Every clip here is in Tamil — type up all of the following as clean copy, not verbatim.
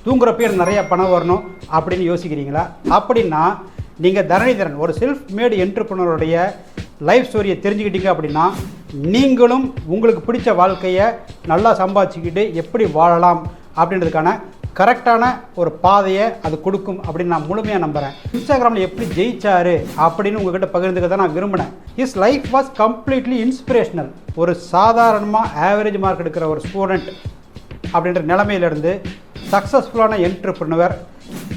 தூங்குறப்ப எனக்கு நிறைய பணம் வரணும் அப்படின்னு யோசிக்கிறீங்களா? அப்படின்னா நீங்கள் தரணிதரன் ஒரு செல்ஃப் மேடு என்டர்பிரனருடைய லைஃப் ஸ்டோரியை தெரிஞ்சுக்கிட்டீங்க அப்படின்னா நீங்களும் உங்களுக்கு பிடிச்ச வாழ்க்கையை நல்லா சம்பாதிச்சுக்கிட்டு எப்படி வாழலாம் அப்படின்றதுக்கான கரெக்டான ஒரு பாதையை அது கொடுக்கும் அப்படின்னு நான் முழுமையாக நம்புகிறேன். இன்ஸ்டாகிராமில் எப்படி ஜெயிச்சாரு அப்படின்னு உங்ககிட்ட பகிர்ந்துக்க தான் நான் விரும்பினேன். His life was completely inspirational. ஒரு சாதாரணமாக ஆவரேஜ் மார்க் எடுக்கிற ஒரு ஸ்டூடெண்ட் அப்படின்ற நிலைமையிலேருந்து சக்ஸஸ்ஃபுல்லான என்டர்பிரனர்,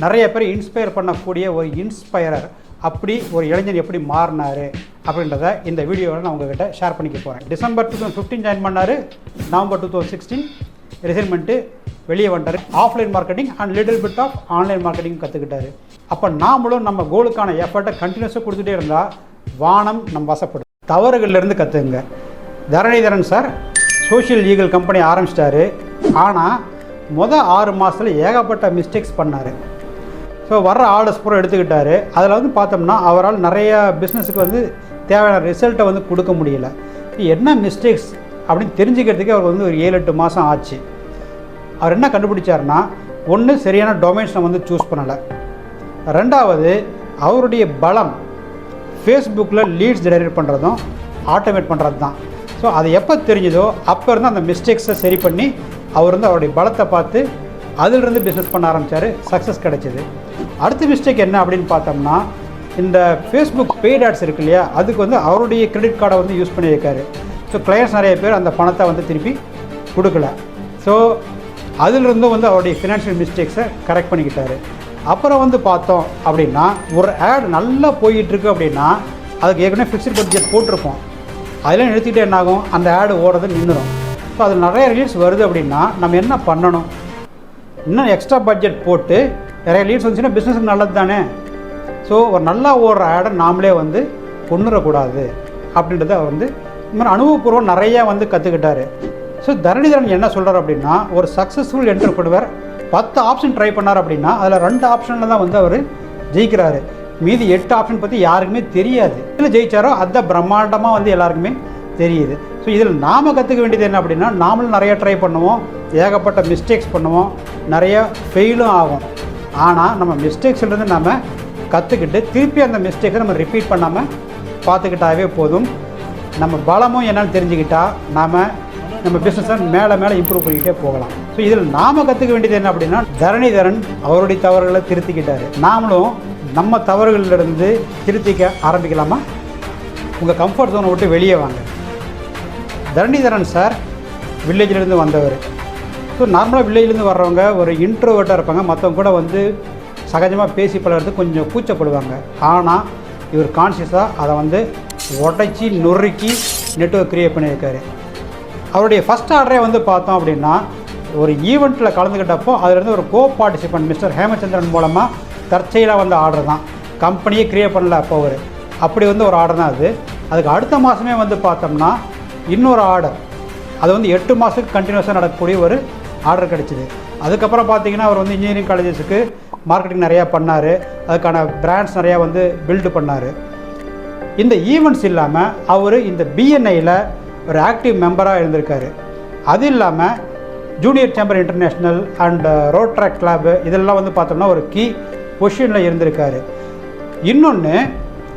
நிறைய பேர் இன்ஸ்பயர் பண்ணக்கூடிய ஒரு இன்ஸ்பயரர், அப்படி ஒரு இளைஞர் எப்படி மாறினார் அப்படின்றத இந்த வீடியோவில் நான் உங்ககிட்ட ஷேர் பண்ணிக்க போகிறேன். டிசம்பர் 2015 ஜாயின் பண்ணார். நவம்பர் 2016 ரிசைன் பண்ணிட்டு வெளியே வந்துட்டார். Offline marketing and little bit of online marketing கற்றுக்கிட்டாரு. அப்போ நாமளும் நம்ம கோலுக்கான எஃபர்ட்டை கண்டினியூஸாக கொடுத்துட்டே இருந்தால் வானம் நம்ம வசப்படும். தவறுகள்லேருந்து கற்றுக்குங்க. Dharanidharan sir social legal company ஆரம்பிச்சிட்டாரு. ஆனால் மொதல் 6 மாதத்தில் ஏகப்பட்ட மிஸ்டேக்ஸ் பண்ணார். ஸோ வர்ற ஆர்டர்ஸ் பூரா எடுத்துக்கிட்டார். அதில் வந்து பார்த்தோம்னா அவரால் நிறைய பிஸ்னஸுக்கு வந்து தேவையான ரிசல்ட்டை வந்து கொடுக்க முடியல. என்ன மிஸ்டேக்ஸ் அப்படின்னு தெரிஞ்சுக்கிறதுக்கே அவர் வந்து ஒரு 7-8 மாதம் ஆச்சு. அவர் என்ன கண்டுபிடிச்சாருன்னா, ஒன்று சரியான டொமைன்ஸை வந்து சூஸ் பண்ணலை. ரெண்டாவது அவருடைய பலம் ஃபேஸ்புக்கில் லீட்ஸ் ஜெனரேட் பண்ணுறதும் ஆட்டோமேட் பண்ணுறது தான். ஸோ அது எப்போ தெரிஞ்சதோ அப்போ இருந்து அந்த மிஸ்டேக்ஸை சரி பண்ணி அவர் வந்து அவருடைய பலத்தை பார்த்து அதிலிருந்து பிஸ்னஸ் பண்ண ஆரம்பித்தார். சக்ஸஸ் கிடைச்சிது. அடுத்த மிஸ்டேக் என்ன அப்படின்னு பார்த்தோம்னா, இந்த ஃபேஸ்புக் பெய்ட் ஆட்ஸ் இருக்கு இல்லையா, அதுக்கு வந்து அவருடைய கிரெடிட் கார்டை வந்து யூஸ் பண்ணி வைக்காரு. ஸோ கிளையண்ட்ஸ் நிறைய பேர் அந்த பணத்தை வந்து திருப்பி கொடுக்கல. ஸோ அதிலிருந்தும் வந்து அவருடைய ஃபினான்ஷியல் மிஸ்டேக்ஸை கரெக்ட் பண்ணிக்கிட்டாரு. அப்புறம் வந்து பார்த்தோம் அப்படின்னா, ஒரு ஆட் நல்லா போயிட்டுருக்கு அப்படின்னா அதுக்கு ஏற்கனவே ஃபிக்ஸ்ட் பட்ஜெட் போட்டிருப்போம். அதெல்லாம் நிறுத்திட்டு என்னாகும், அந்த ஆடு ஓடுறது நின்றுடும். ஸோ அதில் நிறைய லீட்ஸ் வருது அப்படின்னா நம்ம என்ன பண்ணணும்? இன்னும் எக்ஸ்ட்ரா பட்ஜெட் போட்டு நிறைய லீட்ஸ் வந்துச்சுன்னா பிஸ்னஸுக்கு நல்லது தானே. ஸோ ஒரு நல்லா ஓடுற ஆடை நாமளே வந்து கொண்டுடக்கூடாது அப்படின்றத வந்து இந்த மாதிரி அனுபவபூர்வம் நிறையா வந்து கற்றுக்கிட்டாரு. ஸோ தரணிதரன் என்ன சொல்கிறார் அப்படின்னா, ஒரு சக்ஸஸ்ஃபுல் என்டர்பிரனர் 10 ஆப்ஷன் ட்ரை பண்ணார் அப்படின்னா அதில் 2 ஆப்ஷனில் தான் வந்து அவர் ஜெயிக்கிறாரு. மீதி 8 ஆப்ஷன் பற்றி யாருக்குமே தெரியாது. இதில் ஜெயிச்சாரோ அதுதான் பிரம்மாண்டமாக வந்து எல்லாருக்குமே தெரியுது. ஸோ இதில் நாம் கற்றுக்க வேண்டியது என்ன அப்படின்னா, நாமளும் நிறைய ட்ரை பண்ணுவோம், ஏகப்பட்ட மிஸ்டேக்ஸ் பண்ணுவோம், நிறைய ஃபெயிலும் ஆகும். ஆனால் நம்ம மிஸ்டேக்ஸ்லேருந்து நம்ம கற்றுக்கிட்டு திருப்பி அந்த மிஸ்டேக்கை நம்ம ரிப்பீட் பண்ணாமல் பார்த்துக்கிட்டாவே போதும். நம்ம பலமும் என்னென்னு தெரிஞ்சுக்கிட்டால் நம்ம பிஸ்னஸை மேலே மேலே இம்ப்ரூவ் பண்ணிக்கிட்டே போகலாம். ஸோ இதில் நாம் கற்றுக்க வேண்டியது என்ன அப்படின்னா, தரணிதரன் அவருடைய தவறுகளை திருத்திக்கிட்டார். நாமளும் நம்ம தவறுகளிலிருந்து திருத்திக்க ஆரம்பிக்கலாமா? உங்கள் கம்ஃபர்ட் ஜோனை விட்டு வெளியே வாங்க. தரணிதரன் சார் வில்லேஜிலேருந்து வந்தவர். ஸோ நார்மலாக வில்லேஜ்லேருந்து வர்றவங்க ஒரு இன்ட்ரோவர்ட்டாக இருப்பாங்க. மற்றவங்க கூட வந்து சகஜமாக பேசி பழகிறதுக்கு கொஞ்சம் கூச்சப்படுவாங்க. ஆனால் இவர் கான்ஷியஸாக அதை வந்து உடைச்சி நொறுக்கி நெட்வொர்க் க்ரியேட் பண்ணியிருக்காரு. அவருடைய ஃபஸ்ட் ஆர்டரே வந்து பார்த்தோம் அப்படின்னா, ஒரு ஈவெண்ட்டில் கலந்துக்கிட்டப்போ அதிலேருந்து ஒரு கோ பார்ட்டிசிபெண்ட் மிஸ்டர் ஹேமச்சந்திரன் மூலமாக தற்செயலாக வந்த ஆர்டர் தான். கம்பெனியே க்ரியேட் பண்ணல அப்போ அவர். அப்படி வந்து ஒரு ஆர்டர் தான் அது. அதுக்கு அடுத்த மாதமே வந்து பார்த்தோம்னா இன்னொரு ஆர்டர், அது வந்து 8 மாதத்துக்கு கண்டினியூஸாக நடக்கக்கூடிய ஒரு ஆர்டர் கிடச்சிது. அதுக்கப்புறம் பார்த்தீங்கன்னா அவர் வந்து இன்ஜினியரிங் காலேஜஸுக்கு மார்க்கெட்டிங் நிறையா பண்ணார். அதுக்கான பிராண்ட்ஸ் நிறையா வந்து பில்டு பண்ணார். இந்த ஈவெண்ட்ஸ் இல்லாமல் அவர் இந்த பிஎன்ஐயில் ஒரு ஆக்டிவ் மெம்பராக இருந்திருக்காரு. அது இல்லாமல் junior chamber international and Rotaract club இதெல்லாம் வந்து பார்த்தோம்னா ஒரு கீ பொசிஷனில் இருந்திருக்காரு. இன்னொன்று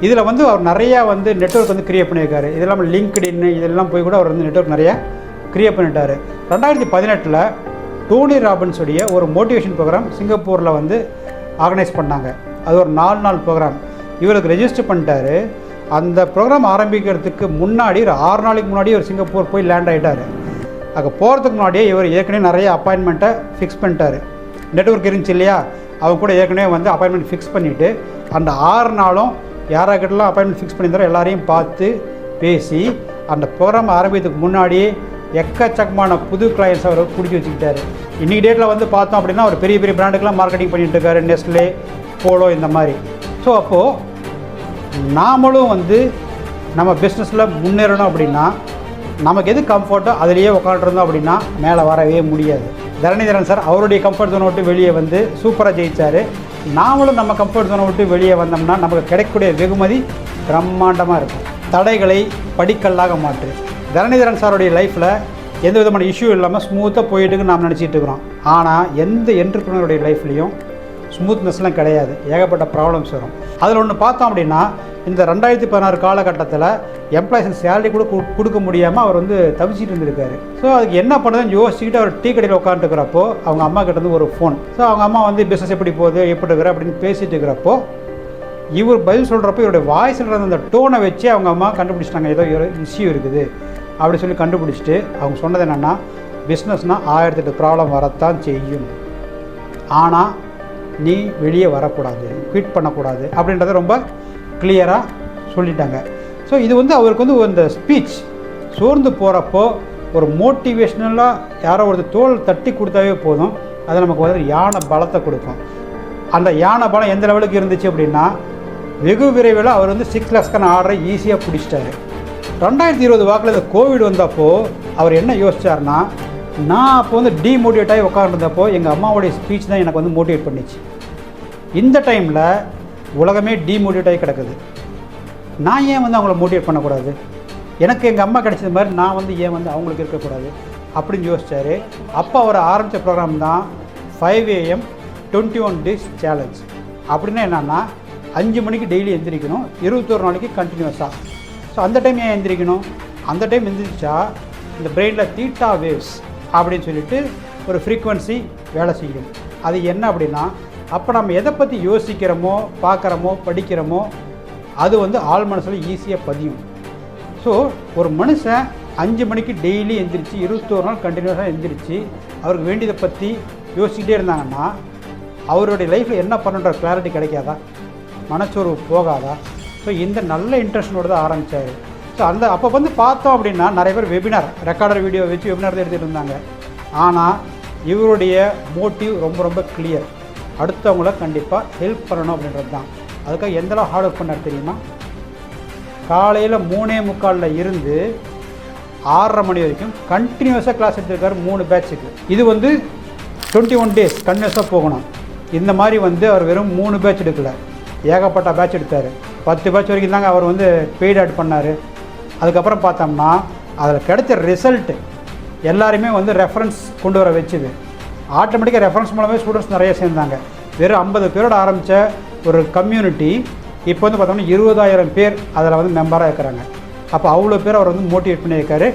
இதில் வந்து அவர் நிறையா வந்து நெட்வொர்க் வந்து க்ரியேட் பண்ணியிருக்காரு. இது இல்லாமல் லிங்க்டின் இதெல்லாம் போய் கூட அவர் வந்து நெட்வொர்க் நிறையா க்ரியேட் பண்ணிட்டார். 2018 டோனி ராபின்ஸுடைய ஒரு மோட்டிவேஷன் ப்ரோக்ராம் சிங்கப்பூரில் வந்து ஆர்கனைஸ் பண்ணாங்க. அது ஒரு 4 நாள் ப்ரோக்ராம். இவருக்கு ரெஜிஸ்டர் பண்ணிட்டாரு. அந்த ப்ரோக்ராம் ஆரம்பிக்கிறதுக்கு முன்னாடி ஒரு 6 நாளைக்கு முன்னாடி ஒரு சிங்கப்பூர் போய் லேண்ட் ஆகிட்டார். அங்கே போகிறதுக்கு முன்னாடியே இவர் ஏற்கனவே நிறைய அப்பாயின்மெண்ட்டை ஃபிக்ஸ் பண்ணிட்டார். நெட்வொர்க் இருந்துச்சு இல்லையா, அவங்க கூட ஏற்கனவே வந்து அப்பாயின்மெண்ட் ஃபிக்ஸ் பண்ணிவிட்டு அந்த 6 நாளும் யாராக்கிட்டலாம் அப்பாயின்மெண்ட் ஃபிக்ஸ் பண்ணியிருந்தாரோ எல்லாரையும் பார்த்து பேசி அந்த ப்ரோக்ராம் ஆரம்பிக்கிறதுக்கு முன்னாடியே எக்கச்சக்கமான புது கிளையன்ஸ் அவர் பிடிச்சி வச்சுக்கிட்டாரு. இன்றைக்கி டேட்டில் வந்து பார்த்தோம் அப்படின்னா ஒரு பெரிய பெரிய பிராண்டுக்கெலாம் மார்க்கெட்டிங் பண்ணிகிட்டு இருக்காரு, நெஸ்லே, போலோ இந்த மாதிரி. ஸோ அப்போது நாமளும் வந்து நம்ம பிஸ்னஸில் முன்னேறணும் அப்படின்னா நமக்கு எது கம்ஃபர்ட்டோ அதிலேயே உட்காந்துருந்தோம் அப்படின்னா மேலே வரவே முடியாது. தரணிதரன் சார் அவருடைய கம்ஃபர்ட் ஜோனை விட்டு வெளியே வந்து சூப்பராக ஜெயித்தார். நாமளும் நம்ம கம்ஃபர்ட் ஜோனை விட்டு வெளியே வந்தோம்னா நமக்கு கிடைக்கக்கூடிய வெகுமதி பிரம்மாண்டமாக இருக்கும். தடைகளை படிக்கல்லாக மாற்று. தரணிதரன் சாருடைய லைஃப்பில் எந்த விதமான இஷ்யூ இல்லாமல் ஸ்மூத்தாக போயிட்டுன்னு நாம் நினச்சிட்டு இருக்கிறோம். ஆனால் எந்த என்டர்பிரினருடைய லைஃப்லேயும் ஸ்மூத்னஸ்லாம் கிடையாது, ஏகப்பட்ட ப்ராப்ளம்ஸ் வரும். அதில் ஒன்று பார்த்தோம் அப்படின்னா, இந்த 2016 காலகட்டத்தில் எம்ப்ளாயிஸ் சேலரி கூட கொடுக்க முடியாமல் அவர் வந்து தவிச்சிட்டு இருந்திருக்காரு. ஸோ அதுக்கு என்ன பண்ணுறதுன்னு யோசிச்சுக்கிட்டு அவர் டீ கடையில் உட்காந்துருக்கிறப்போ அவங்க அம்மா கிட்டேருந்து ஒரு ஃபோன். ஸோ அவங்க அம்மா வந்து பிஸ்னஸ் எப்படி போகுது, எப்படி இருக்கிற அப்படின்னு பேசிகிட்டு இருக்கிறப்போ இவர் பதில் சொல்கிறப்போ இவருடைய வாய்ஸில் அந்த டோனை வச்சு அவங்க அம்மா கண்டுபிடிச்சிட்டாங்க, ஏதோ ஒரு இஷ்யூ இருக்குது அப்படி சொல்லி கண்டுபிடிச்சிட்டு அவங்க சொன்னது என்னென்னா, பிஸ்னஸ்னால் 1008 ப்ராப்ளம் வரத்தான் செய்யும், ஆனால் நீ வெளியே வரக்கூடாது, குவிட் பண்ணக்கூடாது அப்படின்றத ரொம்ப கிளியராக சொல்லிட்டாங்க. ஸோ இது வந்து அவருக்கு வந்து இந்த ஸ்பீச் சோர்ந்து போகிறப்போ ஒரு மோட்டிவேஷ்னலாக யாரோ ஒரு தோல் தட்டி கொடுத்தாவே போதும், அது நமக்கு வந்து யானை பலத்தை கொடுக்கும். அந்த யானை பலம் எந்த லெவலுக்கு இருந்துச்சு அப்படின்னா, வெகு விரைவில் அவர் வந்து 6 lakhsக்கான ஆர்டரை ஈஸியாக பிடிச்சிட்டாரு. 2020 வாக்கில் இந்த கோவிட் வந்தப்போ அவர் என்ன யோசிச்சார்னா, நான் அப்போ வந்து டீமோட்டிவேட் ஆகி உட்காந்துருந்தப்போ எங்கள் அம்மாவுடைய ஸ்பீச் தான் எனக்கு வந்து மோட்டிவேட் பண்ணிச்சு. இந்த டைமில் உலகமே டீமோட்டிவேட் ஆகி கிடக்குது, நான் ஏன் வந்து அவங்கள மோட்டிவேட் பண்ணக்கூடாது, எனக்கு எங்கள் அம்மா கிடைச்சது மாதிரி நான் வந்து ஏன் வந்து அவங்களுக்கு இருக்கக்கூடாது அப்படின்னு யோசித்தார். அப்போ அவர் ஆரம்பித்த ப்ரோக்ராம் தான் 5 AM 21 days சேலஞ்ச். அப்படின்னா என்னென்னா 5 மணிக்கு டெய்லி எந்திரிக்கணும், 21 நாளைக்கு கண்டினியூஸாக. ஸோ அந்த டைம் ஏன் எந்திரிக்கணும், அந்த டைம் எந்திரிச்சா இந்த பிரெயினில் தீட்டா வேவ்ஸ் அப்படின்னு சொல்லிட்டு ஒரு ஃப்ரீக்குவன்சி வேலை செய்யும். அது என்ன அப்படின்னா, அப்போ நம்ம எதை பற்றி யோசிக்கிறோமோ பார்க்குறோமோ படிக்கிறோமோ அது வந்து ஆள் மனசில் ஈஸியாக பதியும். ஸோ ஒரு மனுஷன் 5 மணிக்கு டெய்லி எந்திரிச்சு 21 நாள் கண்டினியூஸாக எந்திரிச்சு அவருக்கு வேண்டியதை பற்றி யோசிக்கிட்டே இருந்தாங்கன்னா அவருடைய லைஃப்பில் என்ன பண்ணுன்ற கிளாரிட்டி கிடைக்காதா, மனச்சோர்வு போகாதா? ஸோ இந்த நல்ல இன்ட்ரெஸ்டோடு தான் ஆரம்பித்தார். ஸோ அப்போ வந்து பார்த்தோம் அப்படின்னா நிறைய பேர் வெபினார் ரெக்கார்டர் வீடியோ வச்சு வெபினார் தான் எடுத்துகிட்டு இருந்தாங்க. ஆனால் இவருடைய மோட்டிவ் ரொம்ப ரொம்ப கிளியர், அடுத்தவங்கள கண்டிப்பாக ஹெல்ப் பண்ணணும் அப்படின்றது தான். அதுக்காக எந்தளவு ஹார்ட் ஒர்க் பண்ணார் தெரியுமா? காலையில் 3:45 இருந்து 6:30 மணி வரைக்கும் கண்டினியூஸாக கிளாஸ் எடுத்துருக்காரு 3 பேட்சுக்கு. இது வந்து 21 days கண்டினியூஸாக போகணும். இந்த மாதிரி வந்து அவர் வெறும் 3 பேட்ச் எடுக்கல, ஏகப்பட்ட பேட்ச் எடுத்தார். 10 பேட்ச் வரைக்கும் தாங்க அவர் வந்து பெய்ட் ஆட் பண்ணார். அதுக்கப்புறம் பார்த்தோம்னா அதில் கிடைச்ச ரிசல்ட்டு எல்லாருமே வந்து ரெஃபரன்ஸ் கொண்டு வர வச்சுது. ஆட்டோமேட்டிக்காக ரெஃபரன்ஸ் மூலமே ஸ்டூடெண்ட்ஸ் நிறைய சேர்ந்தாங்க. வெறும் 50 பேரோட ஆரம்பித்த ஒரு கம்யூனிட்டி இப்போ வந்து பார்த்தோம்னா 20,000 பேர் அதில் வந்து மெம்பராக இருக்கிறாங்க. அப்போ அவ்வளோ பேர் அவர் வந்து மோட்டிவேட் பண்ணியிருக்காரு,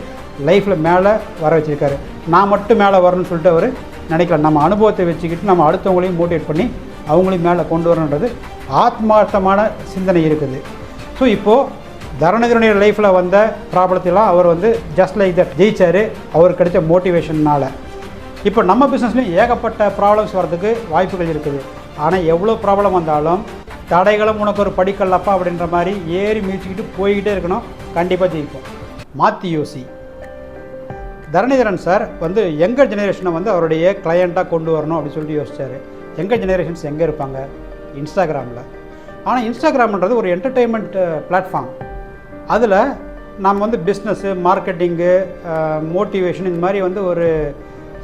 லைஃப்பில் மேலே வர வச்சுருக்காரு. நான் மட்டும் மேலே வரணும்னு சொல்லிட்டு அவர் நினைக்கலாம். நம்ம அனுபவத்தை வச்சுக்கிட்டு நம்ம அடுத்தவங்களையும் மோட்டிவேட் பண்ணி அவங்களையும் மேலே கொண்டு வரணுன்றது ஆத்மார்த்தமான சிந்தனை இருக்குது. ஸோ இப்போது தருணகிரனுடைய லைஃப்பில் வந்த ப்ராப்ளத்தெல்லாம் அவர் வந்து ஜஸ்ட் லைக் தட் ஜெயிச்சார், அவருக்கு கிடைச்ச மோட்டிவேஷன்னால். இப்போ நம்ம பிஸ்னஸ்லையும் ஏகப்பட்ட ப்ராப்ளம்ஸ் வர்றதுக்கு வாய்ப்புகள் இருக்குது. ஆனால் எவ்வளோ ப்ராப்ளம் வந்தாலும் தடைகளும் உனக்கு ஒரு படிக்கல்லப்பா அப்படின்ற மாதிரி ஏறி மிதிச்சுக்கிட்டு போய்கிட்டே இருக்கணும், கண்டிப்பாக ஜெயிப்போம். மாற்றி யோசி. தரணிதரன் சார் வந்து யங்கர் ஜெனரேஷனை வந்து அவருடைய கிளையண்ட்டாக கொண்டு வரணும் அப்படின்னு சொல்லிட்டு யோசிச்சார். யங்கர் ஜெனரேஷன்ஸ் எங்கே இருப்பாங்க? இன்ஸ்டாகிராமில். ஆனால் இன்ஸ்டாகிராம்ன்றது ஒரு என்டர்டெயின்மெண்ட் பிளாட்ஃபார்ம். அதில் நாம் வந்து பிஸ்னஸ்ஸு, மார்க்கெட்டிங்கு, மோட்டிவேஷன் இந்த மாதிரி வந்து ஒரு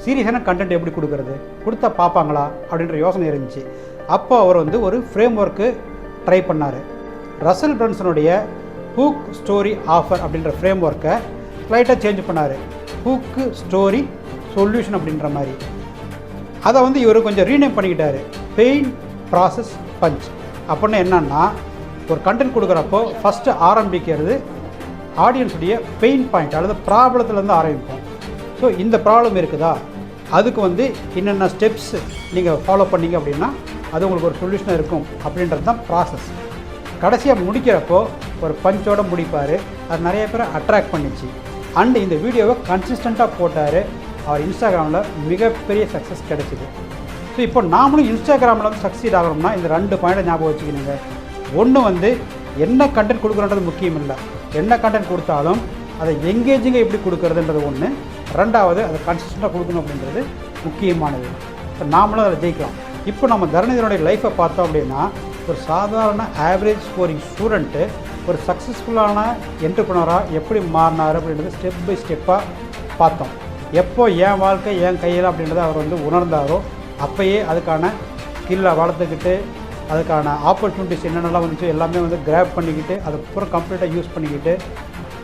சீரியஸான கண்டென்ட் எப்படி கொடுக்குறது, கொடுத்தா பார்ப்பாங்களா அப்படின்ற யோசனை இருந்துச்சு. அப்போ அவர் வந்து ஒரு ஃப்ரேம் ஒர்க்கு ட்ரை பண்ணார். ரசல் பிரன்சனுடைய ஹூக் ஸ்டோரி ஆஃபர் அப்படின்ற ஃப்ரேம் ஒர்க்கை ஸ்லைட்டாக சேஞ்ச் பண்ணார். ஹூக்கு ஸ்டோரி சொல்யூஷன் அப்படின்ற மாதிரி அதை வந்து இவர் கொஞ்சம் ரீநேம் பண்ணிக்கிட்டார். பெயின் ப்ராசஸ் பஞ்ச் அப்படின்னா என்னன்னா, ஒரு கண்டென்ட் கொடுக்குறப்போ ஃபஸ்ட்டு ஆரம்பிக்கிறது ஆடியன்ஸுடைய பெயின் பாயிண்ட் அல்லது ப்ராப்ளத்துலேருந்து ஆரம்பிப்போம். ஸோ இந்த ப்ராப்ளம் இருக்குதா, அதுக்கு வந்து என்னென்ன ஸ்டெப்ஸ் நீங்கள் ஃபாலோ பண்ணிங்க அப்படின்னா அது உங்களுக்கு ஒரு சொல்யூஷனாக இருக்கும் அப்படின்றது தான் ப்ராசஸ். கடைசியாக முடிக்கிறப்போ ஒரு பஞ்சோடு முடிப்பார். அது நிறைய பேரை அட்ராக்ட் பண்ணிச்சு. அண்டு இந்த வீடியோவை கன்சிஸ்டண்ட்டாக போட்டார். அவர் இன்ஸ்டாகிராமில் மிகப்பெரிய சக்ஸஸ் கிடைச்சிது. ஸோ இப்போ நாமளும் இன்ஸ்டாகிராமில் வந்து சக்சீட் ஆகணும்னா இந்த 2 பாயிண்ட்டை ஞாபகம் வச்சுக்கணுங்க. ஒன்று வந்து என்ன கண்டென்ட் கொடுக்குறன்றது முக்கியம் இல்லை, என்ன கண்டென்ட் கொடுத்தாலும் அதை எங்கேஜிங்காக எப்படி கொடுக்குறதுன்றது ஒன்று. ரெண்டாவது அதை கன்சிஸ்டண்ட்டாக கொடுக்கணும் அப்படின்றது முக்கியமானது. இப்போ நாமளும் அதில் ஜெயிக்கலாம். இப்போ நம்ம தரணிதரனுடைய லைஃப்பை பார்த்தோம் அப்படின்னா, ஒரு சாதாரண ஆவரேஜ் ஸ்கோரிங் ஸ்டூடெண்ட்டு ஒரு சக்ஸஸ்ஃபுல்லான என்டர்ப்ரனராக எப்படி மாறினார் அப்படின்றது ஸ்டெப் பை ஸ்டெப்பாக பார்த்தோம். எப்போ என் வாழ்க்கை என் கையில் அப்படின்றத அவர் வந்து உணர்ந்தாரோ அப்போயே அதுக்கான ஸ்கில்லை வளர்த்துக்கிட்டு அதுக்கான ஆப்பர்ச்சுனிட்டிஸ் என்னென்னலாம் வந்துச்சோ எல்லாமே வந்து கிராப் பண்ணிக்கிட்டு அதுக்கப்புறம் கம்ப்ளீட்டாக யூஸ் பண்ணிக்கிட்டு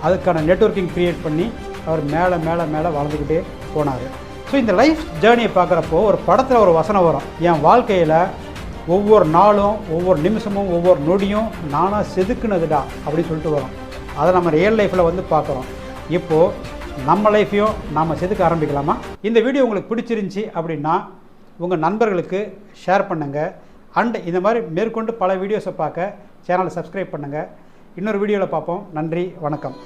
அதுக்கான நெட்வொர்க்கிங் க்ரியேட் பண்ணி அவர் மேலே மேலே மேலே வளர்ந்துக்கிட்டே போனார். ஸோ இந்த லைஃப் ஜேர்னியை பார்க்குறப்போ ஒரு படத்தில் ஒரு வசனம் வரும், என் வாழ்க்கையில் ஒவ்வொரு நாளும் ஒவ்வொரு நிமிஷமும் ஒவ்வொரு நொடியும் நானாக செதுக்குனதுடா அப்படின்னு சொல்லிட்டு வரும். அதை நம்ம ரியல் லைஃப்பில் வந்து பார்க்குறோம். இப்போது நம்ம லைஃப்பையும் நாம் செதுக்க ஆரம்பிக்கலாமா? இந்த வீடியோ உங்களுக்கு பிடிச்சிருந்துச்சி அப்படின்னா உங்கள் நண்பர்களுக்கு ஷேர் பண்ணுங்கள். அண்ட் இந்த மாதிரி மேற்கொண்டு பல வீடியோஸை பார்க்க சேனலை சப்ஸ்கிரைப் பண்ணுங்கள். இன்னொரு வீடியோவில் பார்ப்போம். நன்றி, வணக்கம்.